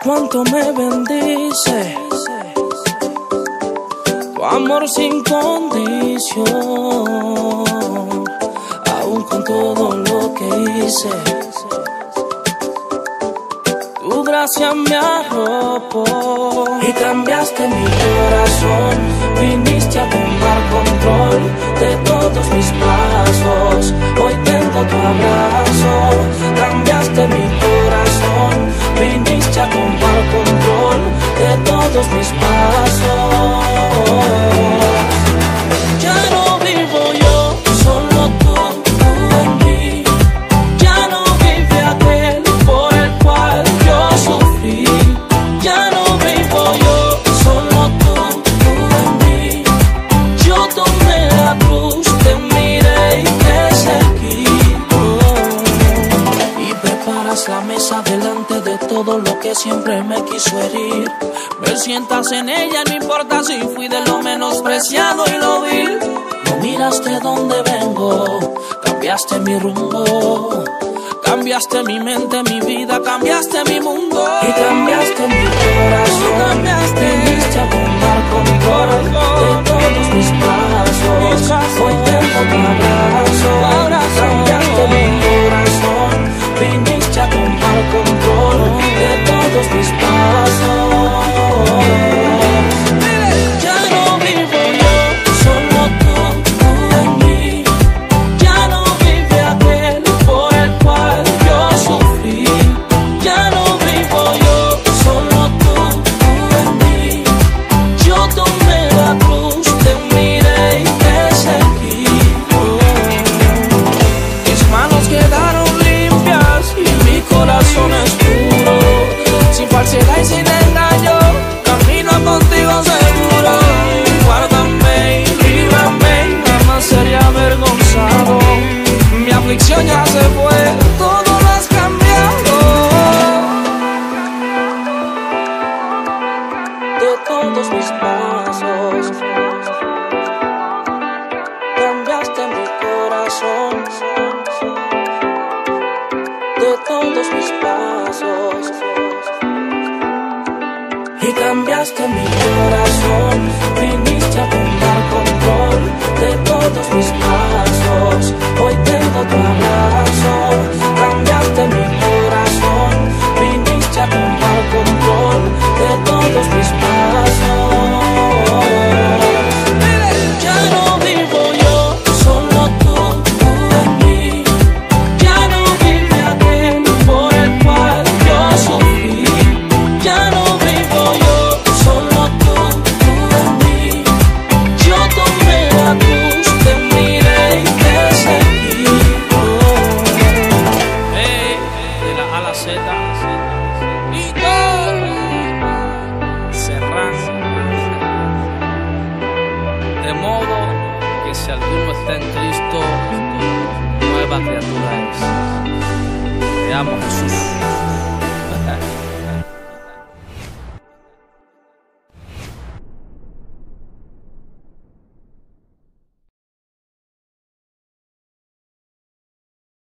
cuánto me bendice tu amor sin condición, aún con todo lo que hice. Tu gracia me arropó y cambiaste mi corazón. Viniste a tomar control de todos mis pasos. Hoy tengo tu abrazo. Cambiaste mi corazón. Viniste a tomar control de todos mis pasos. Ya no vivo yo, solo tú en mí. Ya no vive aquel por el cual yo sufrí. Ya no vivo yo, solo tú en mí. Yo tomé la cruz, te miré y te seguí. Y preparas la mesa delante de todo lo que siempre me quiso herir. Me sientas en ella, no importa si fui de lo menospreciado y lo vil. No miraste dónde vengo, cambiaste mi rumbo. Cambiaste mi mente, mi vida, cambiaste mi mundo. Y cambiaste mi corazón. Viniste a tomar control de todos mis pasos. Hoy tengo tu abrazo. Cambiaste mi corazón. Viniste a tomar control de todos mis pasos. Ya no vivo yo, solo tú en mí. Ya no vive aquel por el cual yo sufrí. Ya no vivo yo, solo tú en mí. Yo tomé la cruz, te miré y te seguí. Mis manos quedaron limpias y mi corazón es puro. Sin falsedad y sin engaño, camino contigo seguro. Guárdame y líbrame, jamás sería avergonzado. Mi aflicción ya se fue, todo lo has cambiado. De todos mis pasos, cambiaste mi corazón. De todos mis pasos, y cambiaste mi corazón. Viniste a tomar control de todos mis pasos. Hoy tengo tu abrazo. Cambiaste mi corazón. Viniste a tomar control de todos mis pasos. Ya no vivo yo, solo tú en mí. Ya no vive aquel por el cual yo sufrí. Ya no vivo yo, solo tú en mí. Yo tomé la cruz, te miré y te seguí. De la A a la Z, y todo cerrando. De modo que si alguno está en Cristo, nueva criatura es. Te amo, Jesús.